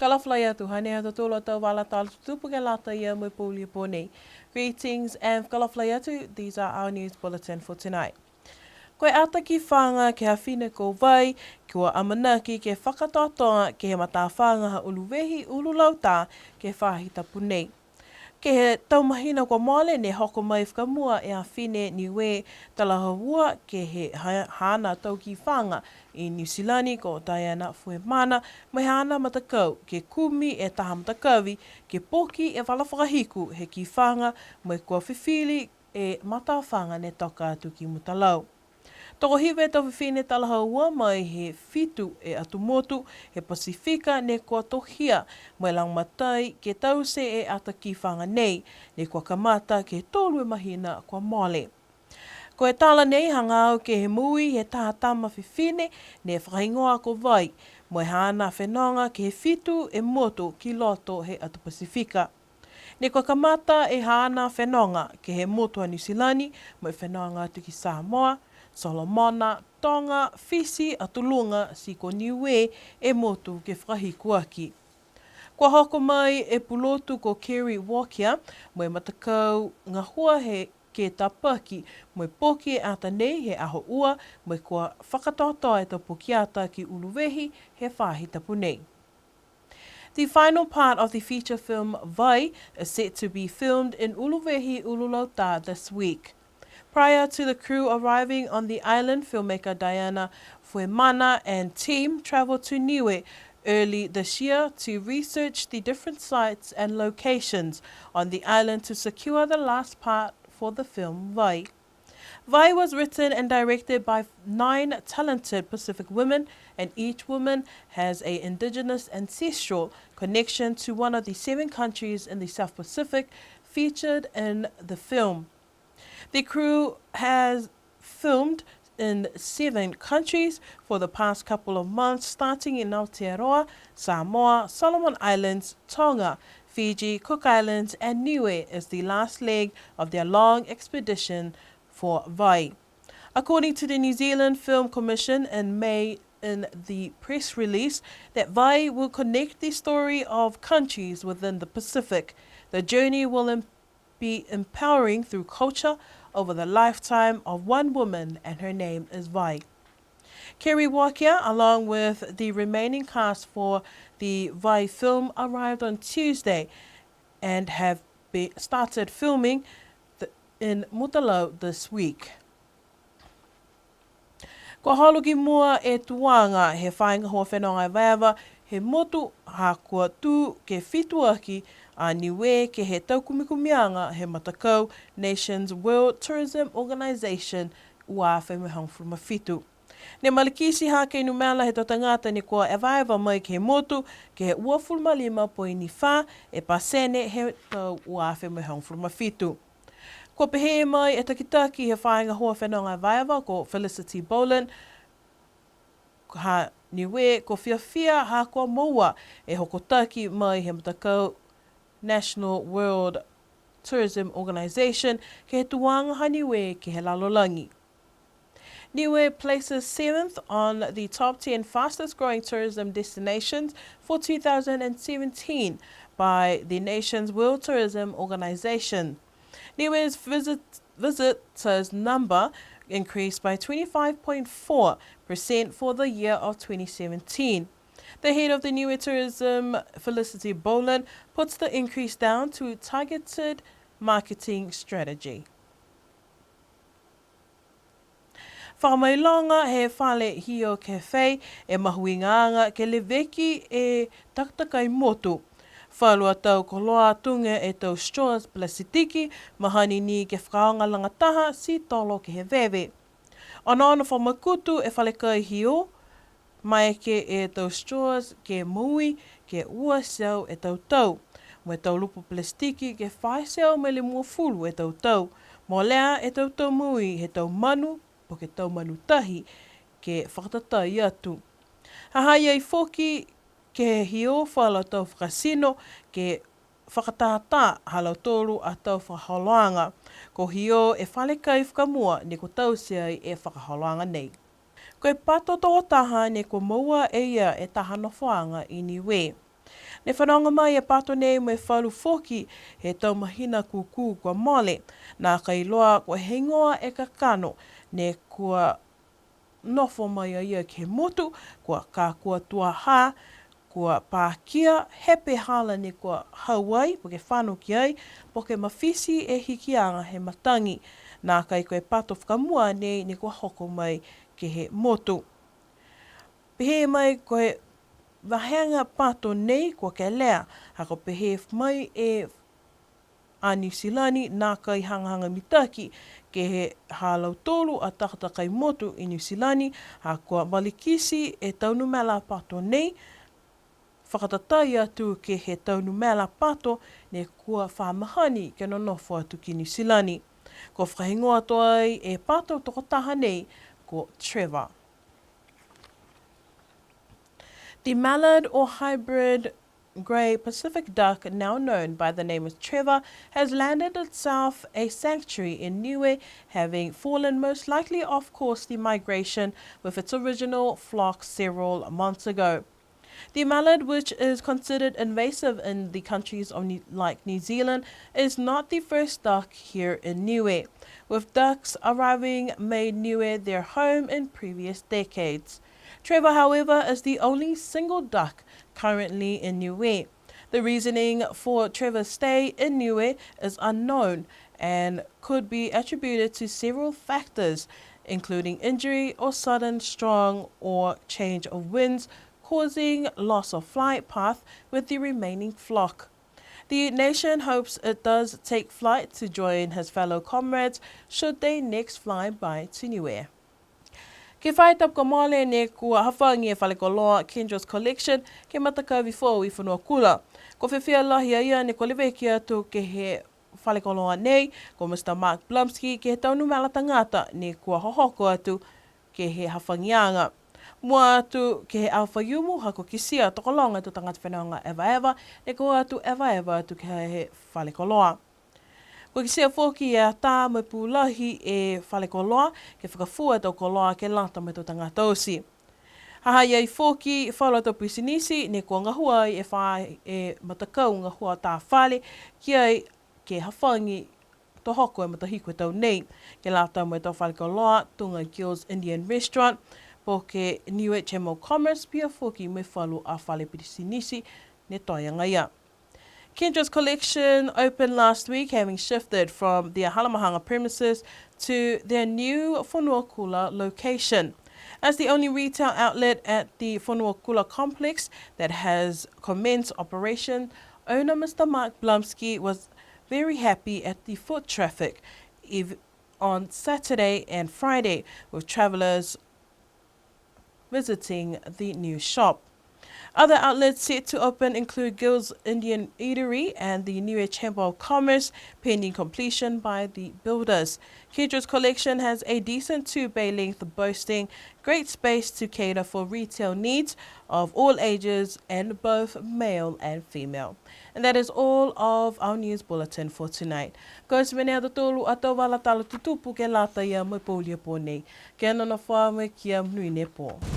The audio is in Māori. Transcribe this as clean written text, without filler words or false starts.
Kalaflai atu, hane atu tolo tau wala tala tupu ke lata ia mo puli pone. Greetings and kalaflai atu, these are our news bulletin for tonight. Koe ata ki whanga ke hawhine ko vai, kua amanaki ke whakatoatoa ke he mata whanga ha uluwehi ululauta ke whahita punei. Ke he taumahina ko mole ne hoko mai whakamua e a whine niwe talahawua ke he hana tau ki whanga i New Zealand ko Diana Fuemana mai hana matakau ke kumi e taha matakawi ke poki e walawhakahiku he ki whanga mai kua whiwhili e mata whanga ne toka atu ki mutalau. Toko hiwe tau whiwhine talahawua mai he fitu e atu motu he Pasifika ne kua tohia mai lang matai ke tause e ata ki whanga nei ne kua kamata ke tolu e mahina kua mole. Ko e tala nei hangau ke he mui he tahatama whiwhine ne whakaingoa ko vai mai hana whenonga ke he fitu e motu ki loto he atu Pasifika. Ne kua kamata e hana whenonga ke he motu a New Zealand mai whenonga atu ki Samoa, Solomona, Tonga, Fiji, Atulunga, Siko Niue, e motu ke whakahikuaki. Kua hoko mai e pulotu ko Kerry Walker, mai matakau ngā hua he ke tapaki, mai poki e ata nei he aho ua, mai kua whakatotoa e tau pokiata ki uluwehi he whahita punei. The final part of the feature film Vai is set to be filmed in Uluwehi Ululauta this week. Prior to the crew arriving on the island, filmmaker Diana Fuemana and team travelled to Niue early this year to research the different sites and locations on the island to secure the last part for the film Vai. Vai was written and directed by 9 talented Pacific women, and each woman has an indigenous ancestral connection to one of the 7 countries in the South Pacific featured in the film. The crew has filmed in 7 countries for the past couple of months, starting in Aotearoa, Samoa, Solomon Islands, Tonga, Fiji, Cook Islands, and Niue is the last leg of their long expedition for Vai. According to the New Zealand Film Commission in May, in the press release, that Vai will connect the story of countries within the Pacific. The journey will be empowering through culture over the lifetime of one woman, and her name is Vai. Kerry Walker, along with the remaining cast for the Vai film, arrived on Tuesday and have started filming in Mutalau this week. Ko haloki mua e tuanga he whainga hoa whenonga vaiava he motu ha kua tū ke whituaki a niwe ke he taukumikumianga he matakau Nations World Tourism Organization ua whaimahang whitu. Ne malikisi ha ke numela he tangata ni kua e vaiava mai ke he motu ke he ua fulmalima po ini wha e pasene he tau ua whaimahang whitu. Ko pehe mai e takitaki he whainga hoa whenonga vaiava ko Felicity Boland ha niwe ko whiawhia ha kua moua e hokotaki mai he matakau National World Tourism Organization ke he tuanga ha niwe ke he lalolangi. Niue places 7th on the top 10 fastest growing tourism destinations for 2017 by the Nations World Tourism Organization. Niue's visitors number increased by 25.4% for the year of 2017. The head of the Niue Tourism, Felicity Boland, puts the increase down to targeted marketing strategy. Whakamailonga he whale hio cafe e mahuingaanga ke le veki e taktakai motu. Whalua tau ko loa tunga e tau straws plasitiki mahani ni ke whakaonga langataha si tolo ke he vewe. Ona whamakutu e whalekai hio, mai ke e tau straws ke mui ke ua seu e tau tau. Mo tau lupu plastiki ke whai seu me le mua fulu e tau tau. Mo lea e tau tau mui he tau manu po ke tau manu tahi ke whakatatai atu. Hahai ai foki ke hio whala tau whakasino ke whakatata halau tolu a tau whakaholoanga. Ko hio e whalekai whakamua ne ko tau seai e whakaholoanga nei. Ko e pato tō taha ne ko maua e ia e tahana whaanga i Niue. Ne whanonga mai e pato nei me whalu foki he taumahina kuku kua mole. Nā kai loa kua hengoa e ka kano ne kua nofo mai a ia ke motu, kua kā kua tuaha, kua pākia, hepe hala ne kua hauai, po ke whano ki ai, po ke mawhisi e hikianga he matangi. Nā kai koe pato whakamua nei ne kua hoko mai ke he motu. Pehe mai koe wahenga pato nei kua ke lea, hako pehe mai e a New Zealandi nā kai hangahanga mitaki ke he hālau tolu a takata kai motu i New Zealandi, ha kua malikisi e taunu mela pato nei, whakatatai atu ke he taunu mela pato ne kua whamahani ke nonofo atu ki New Zealandi. Ko whahingoa toa ai e pato toko taha nei ko Trevor. The mallard or hybrid grey Pacific duck, now known by the name of Trevor, has landed itself a sanctuary in Niue, having fallen most likely off course the migration with its original flock several months ago. The mallard, which is considered invasive in the countries of like New Zealand, is not the first duck here in Niue, with ducks arriving made Niue their home in previous decades. Trevor, however, is the only single duck currently in Niue. The reasoning for Trevor's stay in Niue is unknown and could be attributed to several factors, including injury or sudden strong or change of winds, causing loss of flight path with the remaining flock. The nation hopes it does take flight to join his fellow comrades should they next fly by to Niue. Ke whai tapka mole ne kua hawhangi e Whalekoloa Kendra's Collection ke matakau before i whanua kula. Ko whiwhia lahi a ia ne ko lewe ki atu ke he Whalekoloa nei, ko Mr. Mark Blumsky ke he taunu mela tangata ne kua hohoko atu ke he hawhangianga. Mua atu ke he Alpha Yumu hako ki sia tokolonga tu tangata whenonga Eva Eva, ne ko atu Eva Eva atu ke he Whalekoloa. Ko ki sia whoki e a tā mai pūlahi e Whalekoloa, ke whakafua tau koloa ke lata mai tau tangata osi. Haha iei whoki whala tau pisinisi, ne kua ngahua e whae e matakau ngahua tā whale, ki ai ke hawhangi to hoko e matahiko tau nei. Ke lata mai tau Whalekoloa, Tunga Girls Indian Restaurant, po ke Niue Chamber of Commerce, pia whoki mai whalu a whale pisinisi, ne toianga ia. Kendra's Collection opened last week, having shifted from their Halamahanga premises to their new Whanuakula location. As the only retail outlet at the Whanuakula complex that has commenced operation, owner Mr. Mark Blumsky was very happy at the foot traffic on Saturday and Friday, with travellers visiting the new shop. Other outlets set to open include Girls Indian Eatery and the Niue Chamber of Commerce, pending completion by the builders. Kendra's Collection has a decent 2-bay length boasting great space to cater for retail needs of all ages and both male and female. And that is all of our news bulletin for tonight. Ko se mene ata tolu atau wala tala tutupu ke lata ia mai pōlia pōnei. Ke anana whāme kia mnui ne pō.